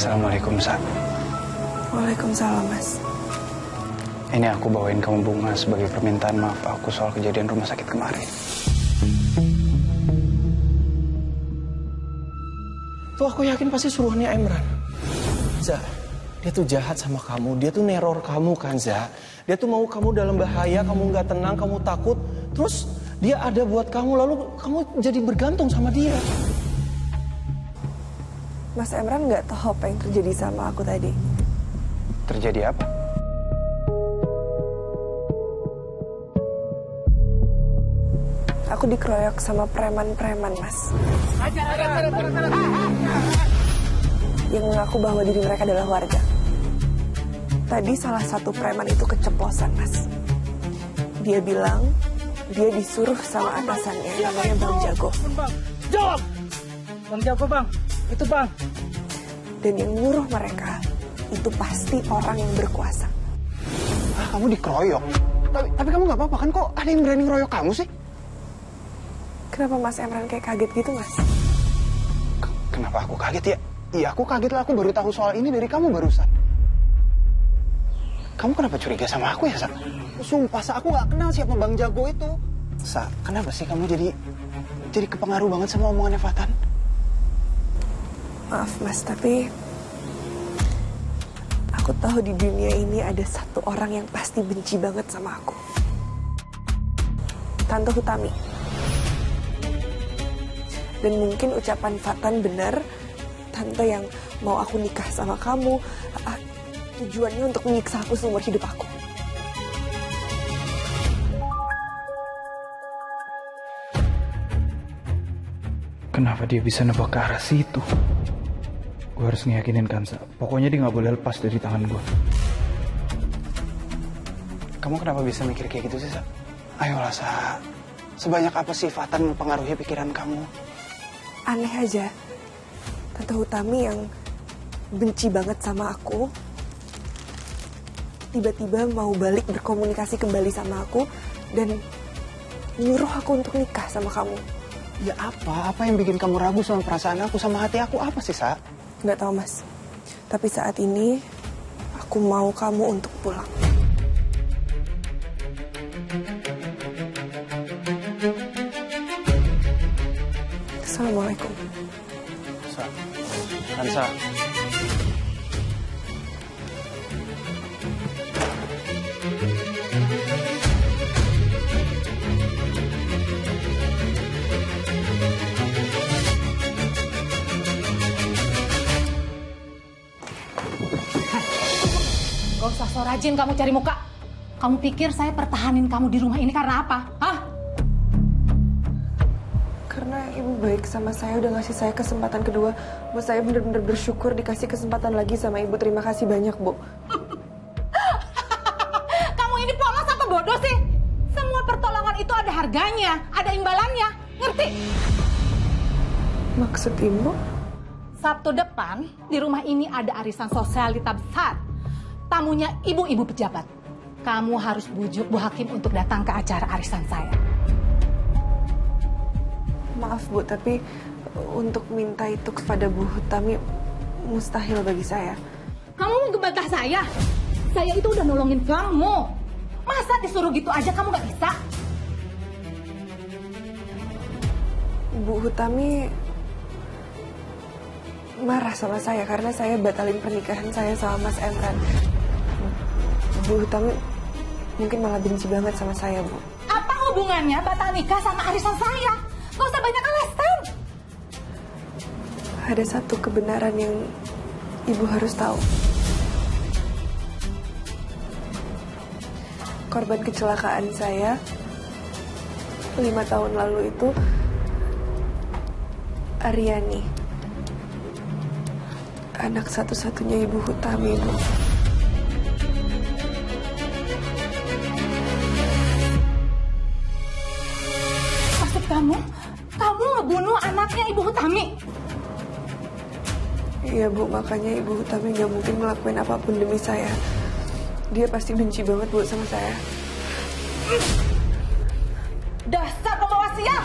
Assalamualaikum, Sa. Waalaikumsalam, Mas. Ini aku bawain kamu bunga sebagai permintaan maaf aku soal kejadian rumah sakit kemarin. Tuh aku yakin pasti suruhannya Emran. Za, dia tuh jahat sama kamu, dia tuh neror kamu kan, Za. Dia tuh mau kamu dalam bahaya, kamu nggak tenang, kamu takut. Terus dia ada buat kamu, lalu kamu jadi bergantung sama dia. Mas Emran nggak tahu apa yang terjadi sama aku tadi. Terjadi apa? Aku dikeroyok sama preman-preman, Mas. Yang mengaku bahwa diri mereka adalah warga. Tadi salah satu preman itu keceplosan, Mas. Dia bilang dia disuruh sama atasannya namanya Bang Jago. Jawab! Bang Jago, Bang. Itu, Bang. Dan yang nyuruh mereka itu pasti orang yang berkuasa. Ah, kamu dikeroyok? Tapi kamu nggak apa-apa kan? Kok ada yang berani ngeroyok kamu sih? Kenapa Mas Emran kayak kaget gitu, Mas? Kenapa aku kaget ya? Iya, aku kaget lah. Aku baru tahu soal ini dari kamu barusan. Kamu kenapa curiga sama aku ya, Sa? Sumpah, Sa, aku nggak kenal siapa Bang Jago itu. Sa, kenapa sih kamu jadi kepengaruh banget sama omongannya Fatan? Maaf, Mas, tapi aku tahu di dunia ini ada satu orang yang pasti benci banget sama aku. Tante Hutami. Dan mungkin ucapan Fatan benar, tante yang mau aku nikah sama kamu, tujuannya untuk menyiksa aku seumur hidup aku. Kenapa dia bisa nebak ke arah situ? Gue harus ngeyakinin Kansa. Pokoknya dia nggak boleh lepas dari tangan gue. Kamu kenapa bisa mikir kayak gitu sih, Sa? Ayolah, Sa. Sebanyak apa sih Fatan mempengaruhi pikiran kamu? Aneh aja, Tante Hutami yang benci banget sama aku, tiba-tiba mau balik berkomunikasi kembali sama aku, dan nyuruh aku untuk nikah sama kamu. Ya apa? Apa yang bikin kamu ragu sama perasaan aku, sama hati aku? Apa sih, Sa? Nggak tahu, Mas. Tapi saat ini, aku mau kamu untuk pulang. Assalamualaikum. Sa. Kansa. Gak usah so rajin kamu cari muka. Kamu pikir saya pertahanin kamu di rumah ini karena apa? Hah? Karena ibu baik sama saya, udah ngasih saya kesempatan kedua. Bu, saya bener-bener bersyukur dikasih kesempatan lagi sama ibu. Terima kasih banyak, Bu. Kamu ini polos atau bodoh sih? Semua pertolongan itu ada harganya, ada imbalannya. Ngerti? Maksud ibu? Sabtu depan, di rumah ini ada arisan sosialita besar. Tamunya ibu-ibu pejabat. Kamu harus bujuk Bu Hakim untuk datang ke acara arisan saya. Maaf, Bu, tapi untuk minta itu kepada Bu Hutami mustahil bagi saya. Kamu mau ngebantah saya? Saya itu udah nolongin kamu. Masa disuruh gitu aja kamu gak bisa? Bu Hutami marah sama saya karena saya batalin pernikahan saya sama Mas Emran. Bu Hutami mungkin malah benci banget sama saya, Bu. Apa hubungannya batal nikah sama arisan saya? Gak usah banyak alasan. Ada satu kebenaran yang ibu harus tahu. Korban kecelakaan saya 5 tahun lalu itu Aryani. Anak satu-satunya Ibu Hutami, Bu. Maksud kamu ngebunuh anaknya Ibu Hutami? Iya, Bu, makanya Ibu Hutami nggak mungkin ngelakuin apapun demi saya. Dia pasti benci banget, Bu, sama saya. Dasar pembawa sial!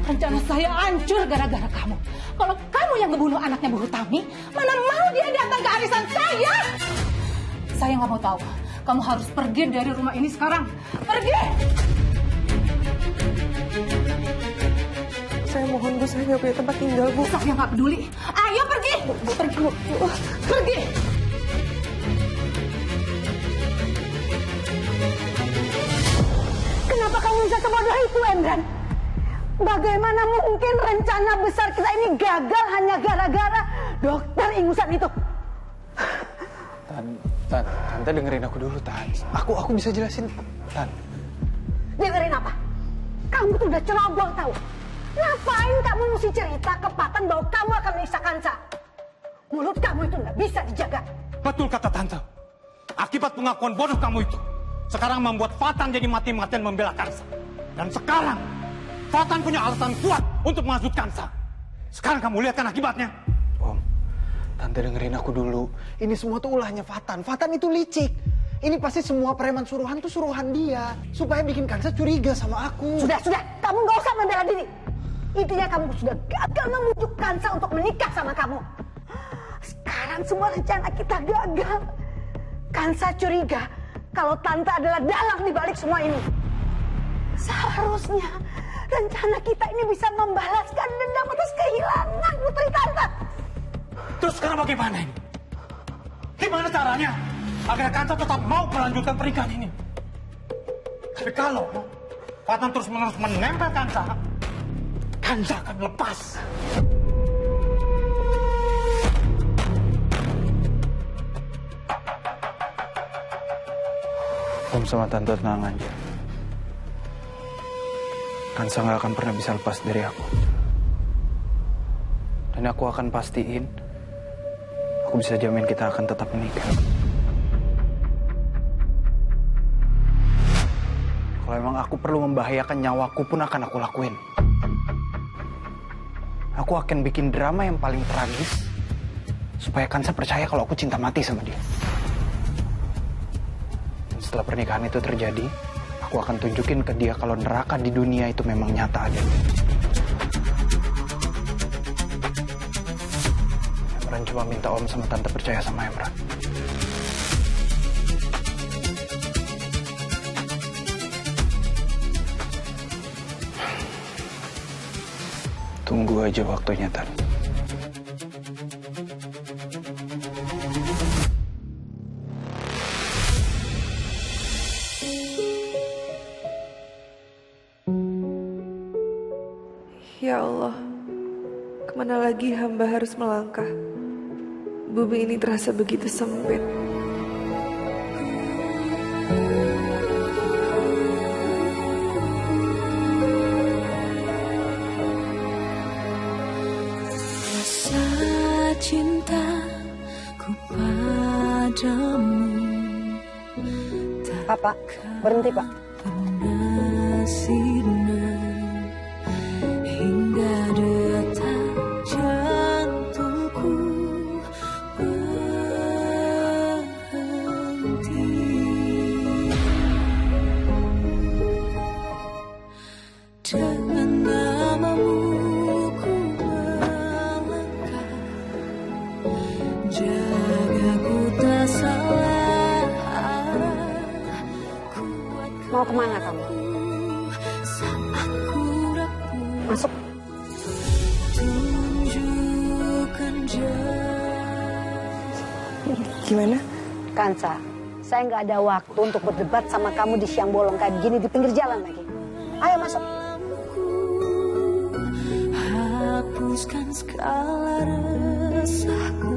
Rencana saya hancur gara-gara kamu. Kalau kamu yang ngebunuh anaknya Bu Hutami, mana mau dia datang ke arisan saya? Saya nggak mau tahu. Kamu harus pergi dari rumah ini sekarang. Pergi! Saya mohon Bu, saya nggak punya tempat tinggal Bu. Saya nggak peduli. Ayo pergi! Pergi, Bu. Pergi! Kenapa kamu bisa sebodoh itu, Emran? Bagaimana mungkin rencana besar kita ini gagal hanya gara-gara dokter ingusan itu? Tante dengerin aku dulu, Tan. Aku bisa jelasin, Tan. Dengerin apa? Kamu tuh udah ceroboh tahu. Ngapain kamu mesti cerita ke Patan bahwa kamu akan menyiksa Kansa? Mulut kamu itu nggak bisa dijaga. Betul kata Tante. Akibat pengakuan bodoh kamu itu, sekarang membuat Fatan jadi mati-matian membela Kansa. Dan sekarang, Fatan punya alasan kuat untuk menghasut Kansa. Sekarang kamu lihat kan akibatnya. Om, Tante dengerin aku dulu. Ini semua tuh ulahnya Fatan. Fatan itu licik. Ini pasti semua preman suruhan tuh suruhan dia. Supaya bikin Kansa curiga sama aku. Sudah. Kamu nggak usah membela diri. Intinya kamu sudah gagal membujuk Kansa untuk menikah sama kamu. Sekarang semua rencana kita gagal. Kansa curiga kalau Tante adalah dalang di balik semua ini. Seharusnya rencana kita ini bisa membalaskan dendam atas kehilangan putri Tante. Terus sekarang bagaimana ini? Gimana caranya agar Kansa tetap mau melanjutkan pernikahan ini? Tapi kalau Fatan terus-menerus menempel Kansa, Kansa akan lepas. Om sama Tante tenang aja. Kansa nggak akan pernah bisa lepas dari aku. Dan aku akan pastiin, aku bisa jamin kita akan tetap menikah. Kalau emang aku perlu membahayakan nyawaku pun akan aku lakuin. Aku akan bikin drama yang paling tragis supaya Kansa percaya kalau aku cinta mati sama dia. Dan setelah pernikahan itu terjadi, aku akan tunjukin ke dia kalau neraka di dunia itu memang nyata ada. Emran cuma minta Om sama Tante percaya sama Emran. Tunggu aja waktunya, Tan. Ya Allah, kemana lagi hamba harus melangkah? Bumi ini terasa begitu sempit. Rasa cintaku padamu Pak, berhenti Pak. pernah sinar hingga detak jantungku berhenti. Dengan namamu ku melangkah, jagaku tak salah arah. Mau kemana kamu? Saat ku rapuh, Masuk. tunjukkan Gimana? Kansa, saya nggak ada waktu untuk berdebat sama kamu di siang bolong kayak begini di pinggir jalan lagi. Ayo masuk. hapuskan segala resahku.